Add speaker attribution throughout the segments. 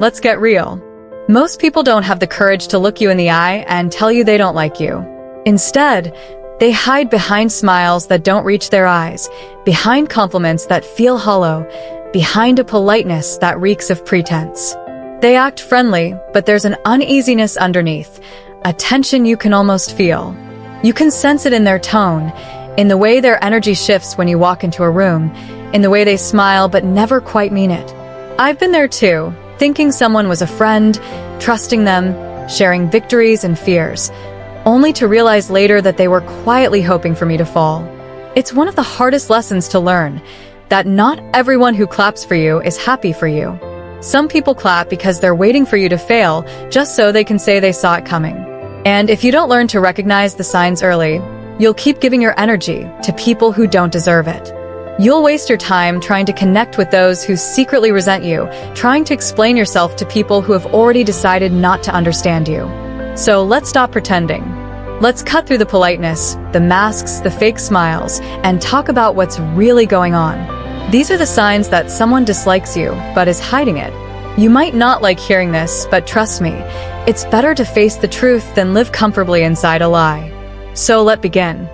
Speaker 1: let's get real. Most people don't have the courage to look you in the eye and tell you they don't like you. Instead, they hide behind smiles that don't reach their eyes, behind compliments that feel hollow, behind a politeness that reeks of pretense. They act friendly, but there's an uneasiness underneath, a tension you can almost feel. You can sense it in their tone, in the way their energy shifts when you walk into a room, in the way they smile but never quite mean it. I've been there too, thinking someone was a friend, trusting them, sharing victories and fears, only to realize later that they were quietly hoping for me to fall. It's one of the hardest lessons to learn, that not everyone who claps for you is happy for you. Some people clap because they're waiting for you to fail, just so they can say they saw it coming. And if you don't learn to recognize the signs early, you'll keep giving your energy to people who don't deserve it. You'll waste your time trying to connect with those who secretly resent you, trying to explain yourself to people who have already decided not to understand you. So let's stop pretending. Let's cut through the politeness, the masks, the fake smiles, and talk about what's really going on. These are the signs that someone dislikes you, but is hiding it. You might not like hearing this, but trust me, it's better to face the truth than live comfortably inside a lie. So let's begin.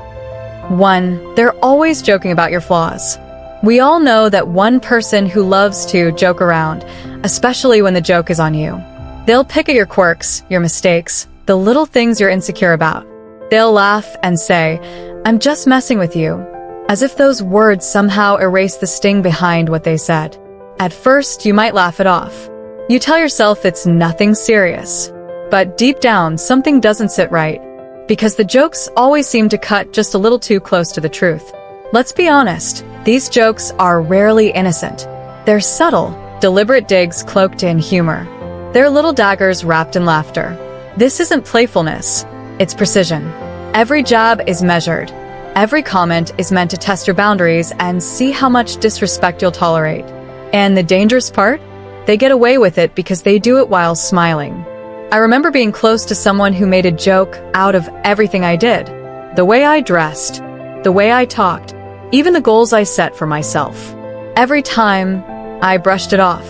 Speaker 1: 1. They're always joking about your flaws. We all know that one person who loves to joke around, especially when the joke is on you. They'll pick at your quirks, your mistakes, the little things you're insecure about. They'll laugh and say, "I'm just messing with you," as if those words somehow erase the sting behind what they said. At first, you might laugh it off. You tell yourself it's nothing serious. But deep down, something doesn't sit right, because the jokes always seem to cut just a little too close to the truth. Let's be honest, these jokes are rarely innocent. They're subtle, deliberate digs cloaked in humor. They're little daggers wrapped in laughter. This isn't playfulness, it's precision. Every jab is measured. Every comment is meant to test your boundaries and see how much disrespect you'll tolerate. And the dangerous part? They get away with it because they do it while smiling. I remember being close to someone who made a joke out of everything I did. The way I dressed, the way I talked, even the goals I set for myself. Every time, I brushed it off.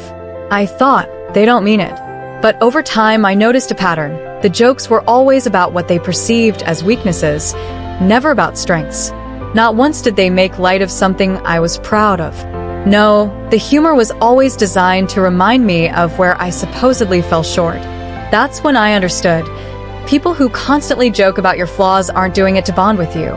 Speaker 1: I thought, they don't mean it. But over time, I noticed a pattern. The jokes were always about what they perceived as weaknesses, never about strengths. Not once did they make light of something I was proud of. No, the humor was always designed to remind me of where I supposedly fell short. That's when I understood. People who constantly joke about your flaws aren't doing it to bond with you.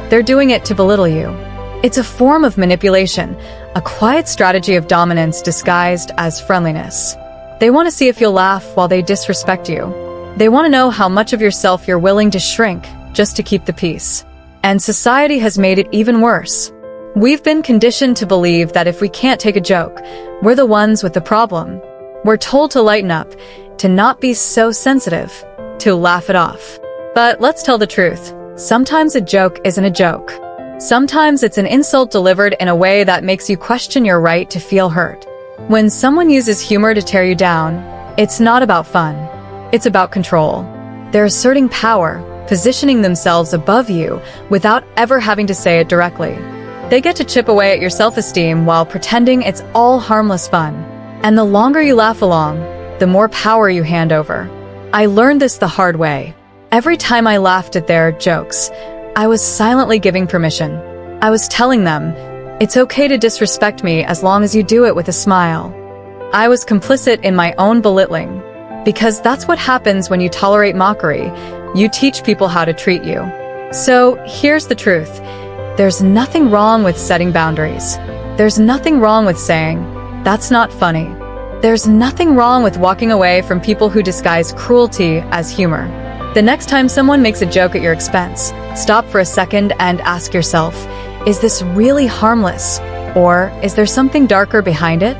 Speaker 1: They're doing it to belittle you. It's a form of manipulation, a quiet strategy of dominance disguised as friendliness. They want to see if you'll laugh while they disrespect you. They want to know how much of yourself you're willing to shrink just to keep the peace. And society has made it even worse. We've been conditioned to believe that if we can't take a joke, we're the ones with the problem. We're told to lighten up, to not be so sensitive, to laugh it off. But let's tell the truth. Sometimes a joke isn't a joke. Sometimes it's an insult delivered in a way that makes you question your right to feel hurt. When someone uses humor to tear you down, it's not about fun. It's about control. They're asserting power, positioning themselves above you without ever having to say it directly. They get to chip away at your self-esteem while pretending it's all harmless fun. And the longer you laugh along, the more power you hand over. I learned this the hard way. Every time I laughed at their jokes, I was silently giving permission. I was telling them, it's okay to disrespect me as long as you do it with a smile. I was complicit in my own belittling. Because that's what happens when you tolerate mockery. You teach people how to treat you. So here's the truth. There's nothing wrong with setting boundaries. There's nothing wrong with saying, that's not funny. There's nothing wrong with walking away from people who disguise cruelty as humor. The next time someone makes a joke at your expense, stop for a second and ask yourself, is this really harmless? Or is there something darker behind it?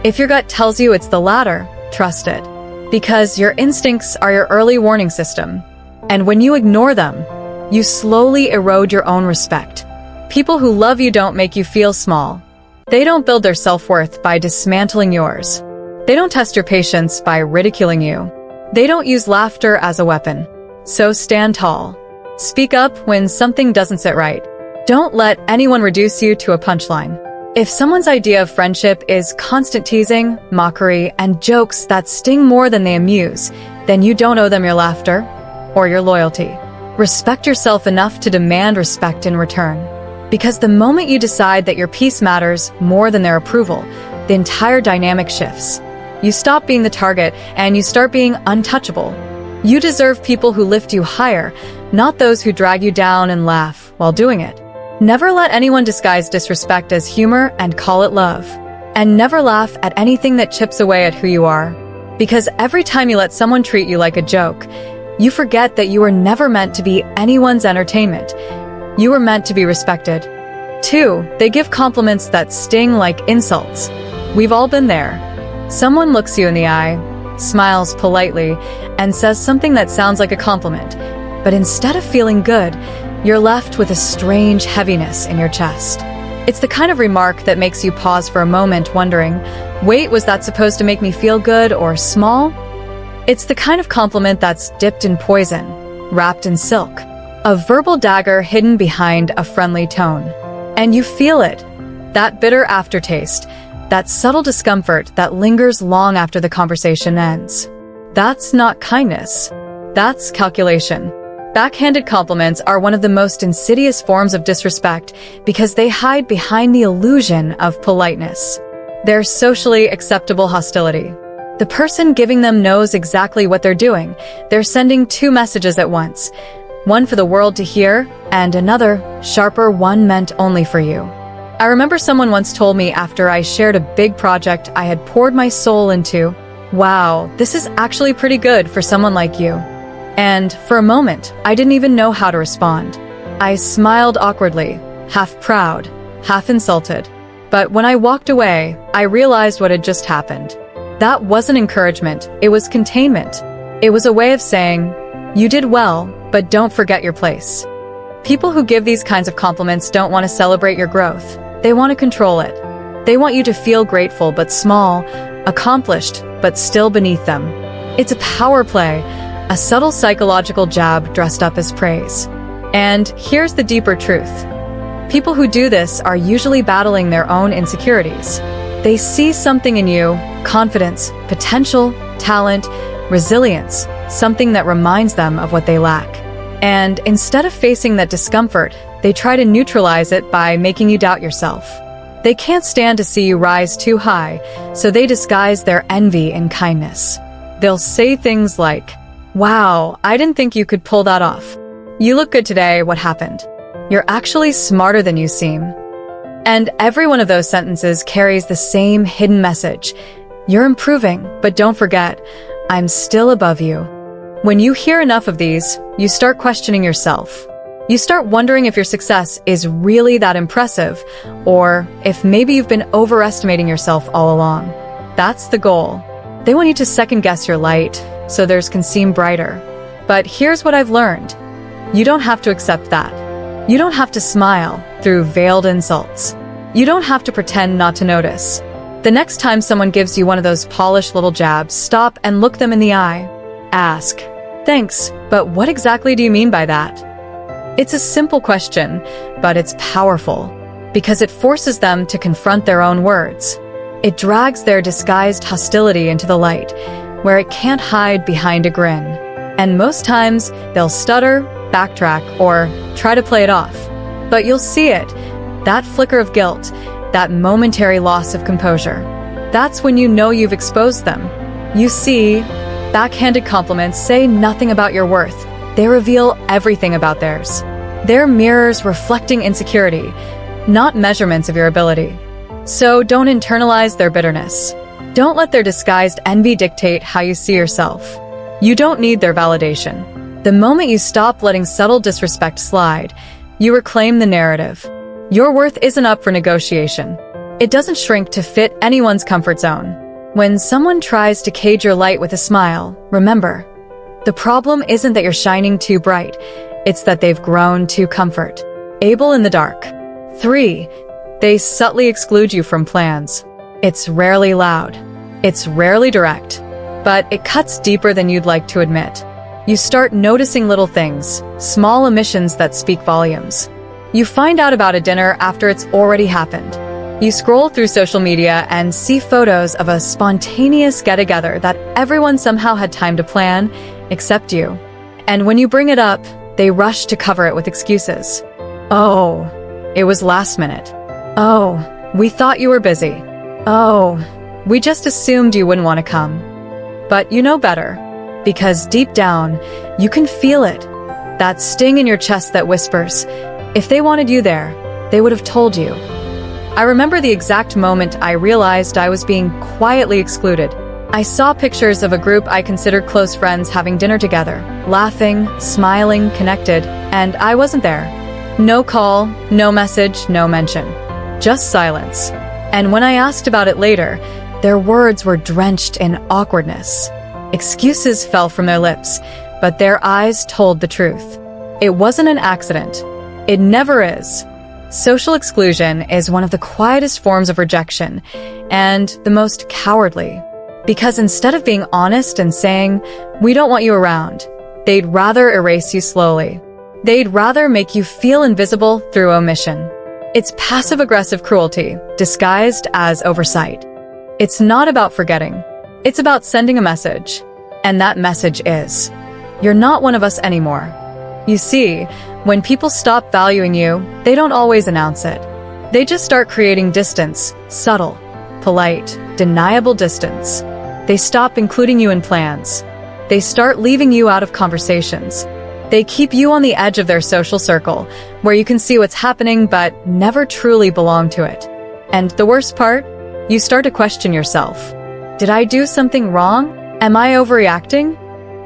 Speaker 1: If your gut tells you it's the latter, trust it. Because your instincts are your early warning system. And when you ignore them, you slowly erode your own respect. People who love you don't make you feel small. They don't build their self-worth by dismantling yours. They don't test your patience by ridiculing you. They don't use laughter as a weapon. So stand tall. Speak up when something doesn't sit right. Don't let anyone reduce you to a punchline. If someone's idea of friendship is constant teasing, mockery, and jokes that sting more than they amuse, then you don't owe them your laughter or your loyalty. Respect yourself enough to demand respect in return. Because the moment you decide that your peace matters more than their approval, the entire dynamic shifts. You stop being the target and you start being untouchable. You deserve people who lift you higher, not those who drag you down and laugh while doing it. Never let anyone disguise disrespect as humor and call it love. And never laugh at anything that chips away at who you are. Because every time you let someone treat you like a joke, you forget that you were never meant to be anyone's entertainment. You were meant to be respected. 2, they give compliments that sting like insults. We've all been there. Someone looks you in the eye, smiles politely, and says something that sounds like a compliment. But instead of feeling good, you're left with a strange heaviness in your chest. It's the kind of remark that makes you pause for a moment wondering, wait, was that supposed to make me feel good or small? It's the kind of compliment that's dipped in poison, wrapped in silk, a verbal dagger hidden behind a friendly tone. And you feel it, that bitter aftertaste, that subtle discomfort that lingers long after the conversation ends. That's not kindness, that's calculation. Backhanded compliments are one of the most insidious forms of disrespect because they hide behind the illusion of politeness. They're socially acceptable hostility. The person giving them knows exactly what they're doing. They're sending 2 messages at once, one for the world to hear, and another, sharper one meant only for you. I remember someone once told me after I shared a big project I had poured my soul into, "Wow, this is actually pretty good for someone like you." And for a moment, I didn't even know how to respond. I smiled awkwardly, half proud, half insulted. But when I walked away, I realized what had just happened. That wasn't encouragement, it was containment. It was a way of saying, you did well, but don't forget your place. People who give these kinds of compliments don't want to celebrate your growth. They want to control it. They want you to feel grateful but small, accomplished but still beneath them. It's a power play, a subtle psychological jab dressed up as praise. And here's the deeper truth. People who do this are usually battling their own insecurities. They see something in you, confidence, potential, talent, resilience, something that reminds them of what they lack. And instead of facing that discomfort, they try to neutralize it by making you doubt yourself. They can't stand to see you rise too high, so they disguise their envy in kindness. They'll say things like, "Wow, I didn't think you could pull that off. You look good today, what happened? You're actually smarter than you seem." And every one of those sentences carries the same hidden message. You're improving, but don't forget, I'm still above you. When you hear enough of these, you start questioning yourself. You start wondering if your success is really that impressive, or if maybe you've been overestimating yourself all along. That's the goal. They want you to second-guess your light, so theirs can seem brighter. But here's what I've learned. You don't have to accept that. You don't have to smile through veiled insults. You don't have to pretend not to notice. The next time someone gives you one of those polished little jabs, stop and look them in the eye. Ask, "Thanks, but what exactly do you mean by that?" It's a simple question, but it's powerful, because it forces them to confront their own words. It drags their disguised hostility into the light, where it can't hide behind a grin. And most times, they'll stutter, backtrack, or try to play it off. But you'll see it, that flicker of guilt, that momentary loss of composure. That's when you know you've exposed them. You see, backhanded compliments say nothing about your worth. They reveal everything about theirs. They're mirrors reflecting insecurity, not measurements of your ability. So don't internalize their bitterness. Don't let their disguised envy dictate how you see yourself. You don't need their validation. The moment you stop letting subtle disrespect slide, you reclaim the narrative. Your worth isn't up for negotiation. It doesn't shrink to fit anyone's comfort zone. When someone tries to cage your light with a smile, remember, the problem isn't that you're shining too bright, it's that they've grown too comfortable in the dark. 3. They subtly exclude you from plans. It's rarely loud. It's rarely direct. But it cuts deeper than you'd like to admit. You start noticing little things, small omissions that speak volumes. You find out about a dinner after it's already happened. You scroll through social media and see photos of a spontaneous get-together that everyone somehow had time to plan, except you. And when you bring it up, they rush to cover it with excuses. Oh, it was last minute. Oh, we thought you were busy. Oh, we just assumed you wouldn't want to come. But you know better, because deep down, you can feel it. That sting in your chest that whispers, if they wanted you there, they would have told you. I remember the exact moment I realized I was being quietly excluded. I saw pictures of a group I considered close friends having dinner together, laughing, smiling, connected, and I wasn't there. No call, no message, no mention. Just silence. And when I asked about it later, their words were drenched in awkwardness. Excuses fell from their lips, but their eyes told the truth. It wasn't an accident. It never is. Social exclusion is one of the quietest forms of rejection, and the most cowardly. Because instead of being honest and saying, "We don't want you around," they'd rather erase you slowly. They'd rather make you feel invisible through omission. It's passive-aggressive cruelty, disguised as oversight. It's not about forgetting. It's about sending a message. And that message is, you're not one of us anymore. You see, when people stop valuing you, they don't always announce it. They just start creating distance, subtle, polite, deniable distance. They stop including you in plans. They start leaving you out of conversations. They keep you on the edge of their social circle, where you can see what's happening but never truly belong to it. And the worst part? You start to question yourself. Did I do something wrong? Am I overreacting?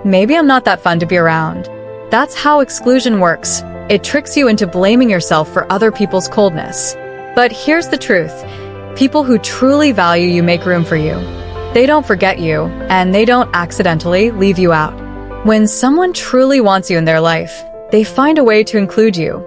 Speaker 1: Maybe I'm not that fun to be around. That's how exclusion works. It tricks you into blaming yourself for other people's coldness. But here's the truth. People who truly value you make room for you. They don't forget you, and they don't accidentally leave you out. When someone truly wants you in their life, they find a way to include you,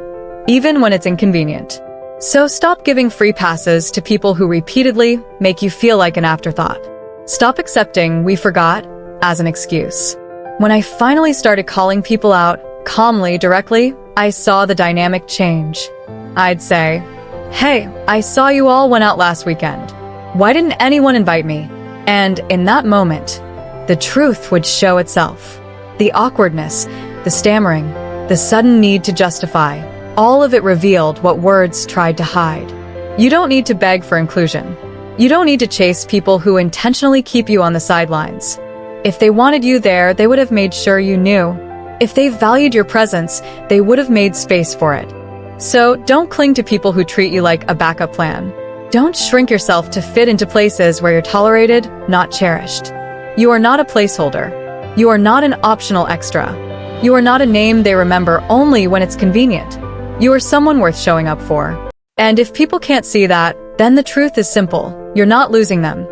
Speaker 1: even when it's inconvenient. So stop giving free passes to people who repeatedly make you feel like an afterthought. Stop accepting "we forgot" as an excuse. When I finally started calling people out, calmly, directly, I saw the dynamic change. I'd say, "Hey, I saw you all went out last weekend. Why didn't anyone invite me?" And in that moment, the truth would show itself. The awkwardness, the stammering, the sudden need to justify, all of it revealed what words tried to hide. You don't need to beg for inclusion. You don't need to chase people who intentionally keep you on the sidelines. If they wanted you there, they would have made sure you knew. If they valued your presence, they would have made space for it. So don't cling to people who treat you like a backup plan. Don't shrink yourself to fit into places where you're tolerated, not cherished. You are not a placeholder. You are not an optional extra. You are not a name they remember only when it's convenient. You are someone worth showing up for. And if people can't see that, then the truth is simple. You're not losing them.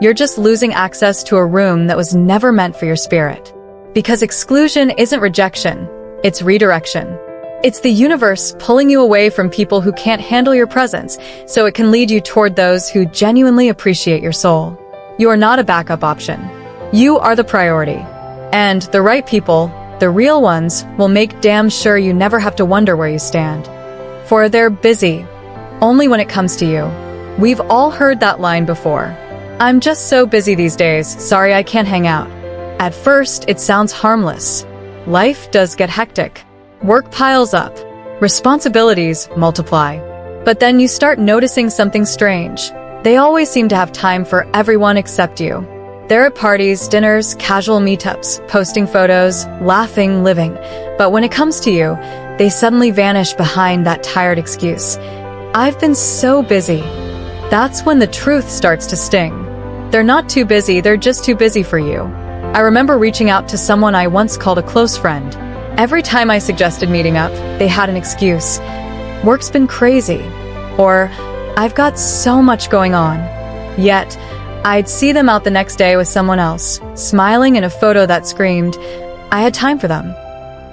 Speaker 1: You're just losing access to a room that was never meant for your spirit. Because exclusion isn't rejection, it's redirection. It's the universe pulling you away from people who can't handle your presence, so it can lead you toward those who genuinely appreciate your soul. You are not a backup option. You are the priority. And the right people, the real ones, will make damn sure you never have to wonder where you stand. For they're busy, only when it comes to you. We've all heard that line before. "I'm just so busy these days, sorry I can't hang out." At first, it sounds harmless. Life does get hectic. Work piles up. Responsibilities multiply. But then you start noticing something strange. They always seem to have time for everyone except you. They're at parties, dinners, casual meetups, posting photos, laughing, living. But when it comes to you, they suddenly vanish behind that tired excuse. "I've been so busy." That's when the truth starts to sting. They're not too busy, they're just too busy for you. I remember reaching out to someone I once called a close friend. Every time I suggested meeting up, they had an excuse. "Work's been crazy," or "I've got so much going on." Yet, I'd see them out the next day with someone else, smiling in a photo that screamed, I had time for them.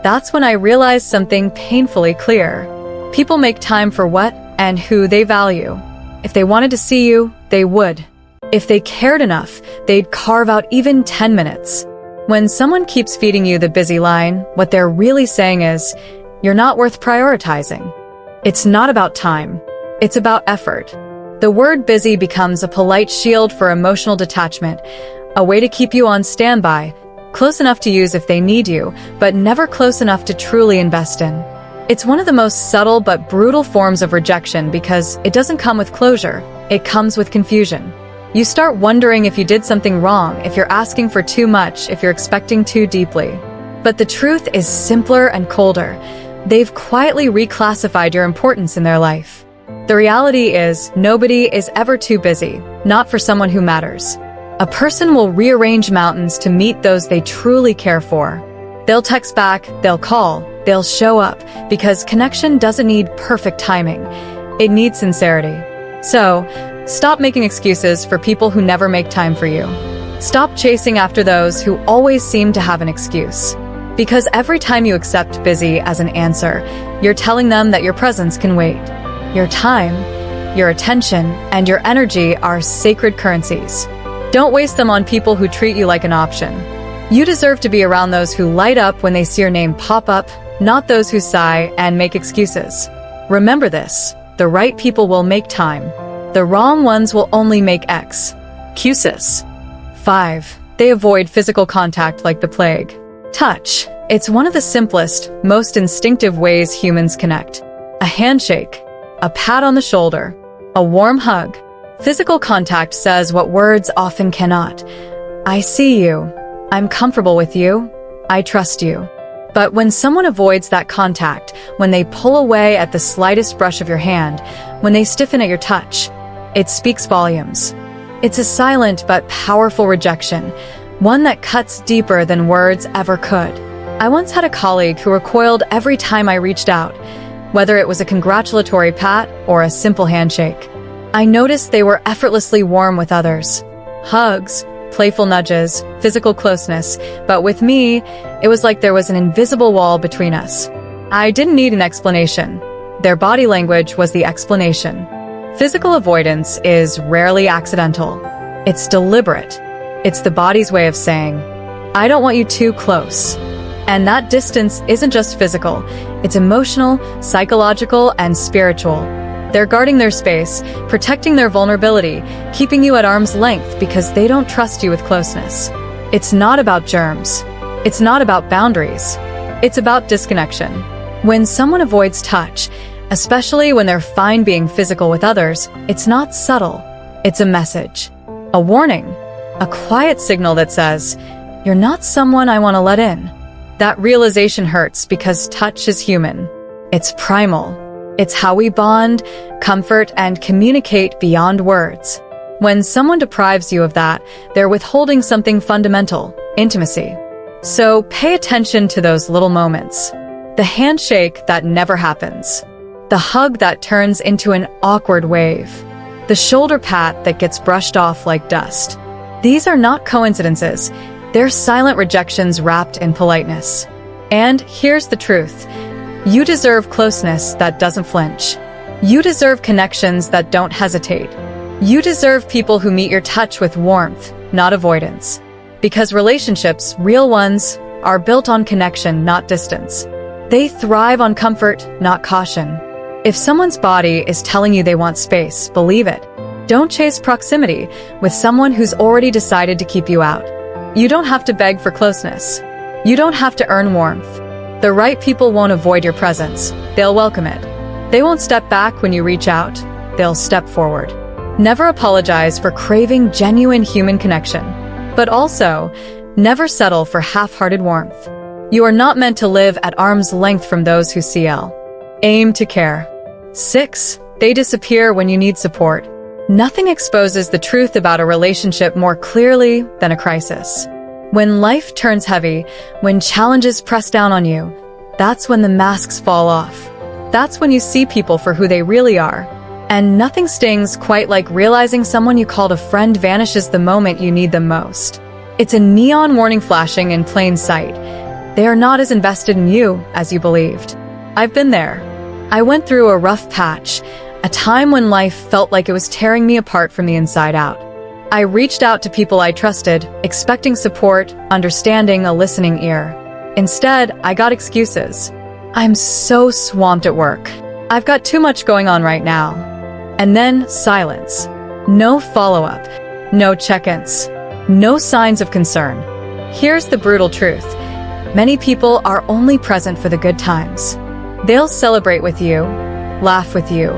Speaker 1: That's when I realized something painfully clear. People make time for what and who they value. If they wanted to see you, they would. If they cared enough, they'd carve out even 10 minutes. When someone keeps feeding you the busy line, what they're really saying is, you're not worth prioritizing. It's not about time. It's about effort. The word busy becomes a polite shield for emotional detachment, a way to keep you on standby, close enough to use if they need you, but never close enough to truly invest in. It's one of the most subtle but brutal forms of rejection because it doesn't come with closure, it comes with confusion. You start wondering if you did something wrong, if you're asking for too much, if you're expecting too deeply. But the truth is simpler and colder. They've quietly reclassified your importance in their life. The reality is, nobody is ever too busy, not for someone who matters. A person will rearrange mountains to meet those they truly care for. They'll text back, they'll call, they'll show up, because connection doesn't need perfect timing. It needs sincerity. So, stop making excuses for people who never make time for you. Stop chasing after those who always seem to have an excuse. Because every time you accept busy as an answer, you're telling them that your presence can wait. Your time, your attention, and your energy are sacred currencies. Don't waste them on people who treat you like an option. You deserve to be around those who light up when they see your name pop up, not those who sigh and make excuses. Remember this, the right people will make time. The wrong ones will only make excuses. 5. They avoid physical contact like the plague. Touch. It's one of the simplest, most instinctive ways humans connect. A handshake, a pat on the shoulder, a warm hug. Physical contact says what words often cannot. I see you. I'm comfortable with you. I trust you. But when someone avoids that contact, when they pull away at the slightest brush of your hand, when they stiffen at your touch, it speaks volumes. It's a silent but powerful rejection, one that cuts deeper than words ever could. I once had a colleague who recoiled every time I reached out, whether it was a congratulatory pat or a simple handshake. I noticed they were effortlessly warm with others. Hugs, playful nudges, physical closeness, but with me, it was like there was an invisible wall between us. I didn't need an explanation. Their body language was the explanation. Physical avoidance is rarely accidental. It's deliberate. It's the body's way of saying, I don't want you too close. And that distance isn't just physical, it's emotional, psychological, and spiritual. They're guarding their space, protecting their vulnerability, keeping you at arm's length because they don't trust you with closeness. It's not about germs. It's not about boundaries. It's about disconnection. When someone avoids touch, especially when they're fine being physical with others, it's not subtle. It's a message. A warning. A quiet signal that says, you're not someone I want to let in. That realization hurts because touch is human. It's primal. It's how we bond, comfort, and communicate beyond words. When someone deprives you of that, they're withholding something fundamental, intimacy. So pay attention to those little moments. The handshake that never happens. The hug that turns into an awkward wave. The shoulder pat that gets brushed off like dust. These are not coincidences. They're silent rejections wrapped in politeness. And here's the truth. You deserve closeness that doesn't flinch. You deserve connections that don't hesitate. You deserve people who meet your touch with warmth, not avoidance. Because relationships, real ones, are built on connection, not distance. They thrive on comfort, not caution. If someone's body is telling you they want space, believe it. Don't chase proximity with someone who's already decided to keep you out. You don't have to beg for closeness. You don't have to earn warmth. The right people won't avoid your presence. They'll welcome it. They won't step back when you reach out. They'll step forward. Never apologize for craving genuine human connection. But also, never settle for half-hearted warmth. You are not meant to live at arm's length from those who CL. Aim to care. 6. They disappear when you need support. Nothing exposes the truth about a relationship more clearly than a crisis. When life turns heavy, when challenges press down on you, that's when the masks fall off. That's when you see people for who they really are. And nothing stings quite like realizing someone you called a friend vanishes the moment you need them most. It's a neon warning flashing in plain sight. They are not as invested in you as you believed. I've been there. I went through a rough patch, a time when life felt like it was tearing me apart from the inside out. I reached out to people I trusted, expecting support, understanding, a listening ear. Instead, I got excuses. I'm so swamped at work. I've got too much going on right now. And then silence. No follow-up, no check-ins, no signs of concern. Here's the brutal truth. Many people are only present for the good times. They'll celebrate with you, laugh with you,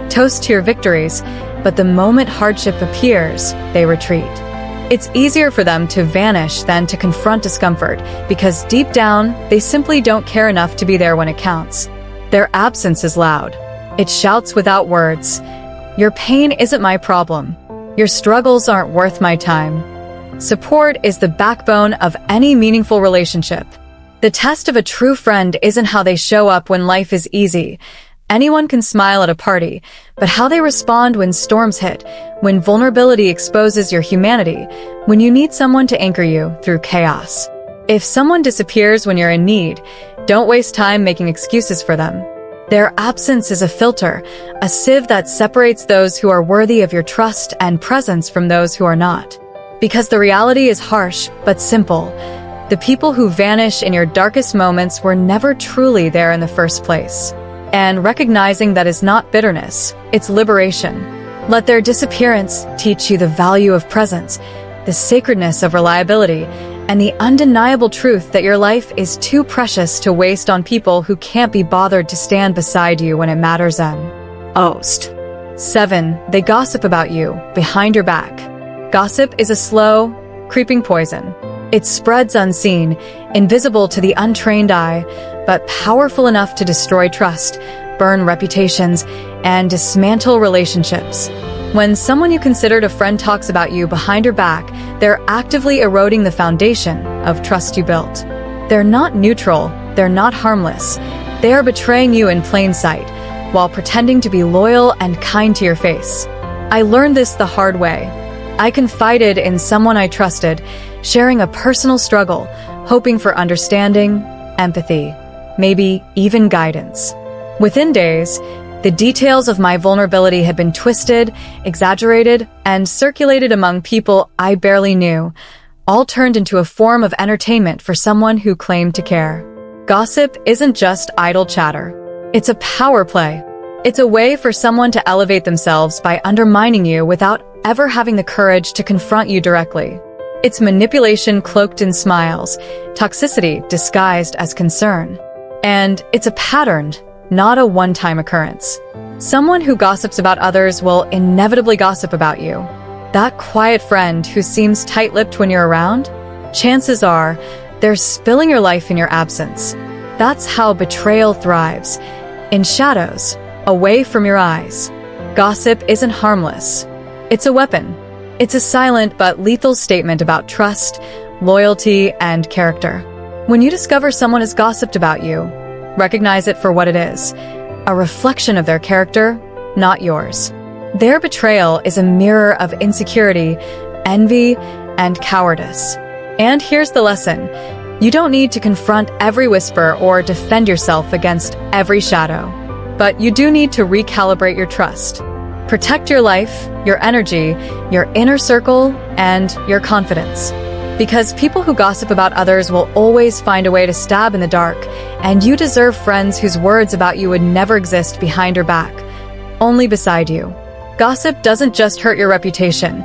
Speaker 1: toast to your victories, but the moment hardship appears, they retreat. It's easier for them to vanish than to confront discomfort, because deep down, they simply don't care enough to be there when it counts. Their absence is loud. It shouts without words. Your pain isn't my problem. Your struggles aren't worth my time. Support is the backbone of any meaningful relationship. The test of a true friend isn't how they show up when life is easy. Anyone can smile at a party, but how they respond when storms hit, when vulnerability exposes your humanity, when you need someone to anchor you through chaos. If someone disappears when you're in need, don't waste time making excuses for them. Their absence is a filter, a sieve that separates those who are worthy of your trust and presence from those who are not. Because the reality is harsh, but simple. The people who vanish in your darkest moments were never truly there in the first place. And recognizing that is not bitterness, it's liberation. Let their disappearance teach you the value of presence, the sacredness of reliability, and the undeniable truth that your life is too precious to waste on people who can't be bothered to stand beside you when it matters. Ost. 7. They gossip about you, behind your back. Gossip is a slow, creeping poison. It spreads unseen, invisible to the untrained eye, but powerful enough to destroy trust, burn reputations, and dismantle relationships. When someone you considered a friend talks about you behind your back, they're actively eroding the foundation of trust you built. They're not neutral, they're not harmless. They are betraying you in plain sight, while pretending to be loyal and kind to your face. I learned this the hard way. I confided in someone I trusted, sharing a personal struggle, hoping for understanding, empathy, maybe even guidance. Within days, the details of my vulnerability had been twisted, exaggerated, and circulated among people I barely knew, all turned into a form of entertainment for someone who claimed to care. Gossip isn't just idle chatter. It's a power play. It's a way for someone to elevate themselves by undermining you without ever having the courage to confront you directly. It's manipulation cloaked in smiles, toxicity disguised as concern. And it's a pattern, not a one-time occurrence. Someone who gossips about others will inevitably gossip about you. That quiet friend who seems tight-lipped when you're around, chances are they're spilling your life in your absence. That's how betrayal thrives. In shadows, away from your eyes. Gossip isn't harmless. It's a weapon. It's a silent but lethal statement about trust, loyalty, and character. When you discover someone has gossiped about you, recognize it for what it is, a reflection of their character, not yours. Their betrayal is a mirror of insecurity, envy, and cowardice. And here's the lesson. You don't need to confront every whisper or defend yourself against every shadow. But you do need to recalibrate your trust. Protect your life, your energy, your inner circle, and your confidence. Because people who gossip about others will always find a way to stab in the dark, and you deserve friends whose words about you would never exist behind your back, only beside you. Gossip doesn't just hurt your reputation,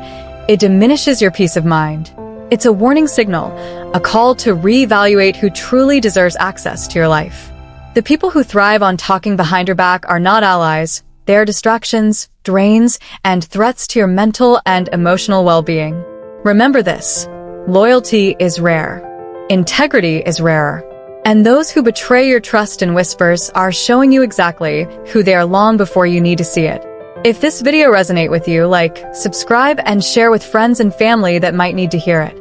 Speaker 1: it diminishes your peace of mind. It's a warning signal, a call to reevaluate who truly deserves access to your life. The people who thrive on talking behind your back are not allies. They are distractions, drains, and threats to your mental and emotional well-being. Remember this. Loyalty is rare. Integrity is rarer. And those who betray your trust in whispers are showing you exactly who they are long before you need to see it. If this video resonates with you, like, subscribe, and share with friends and family that might need to hear it.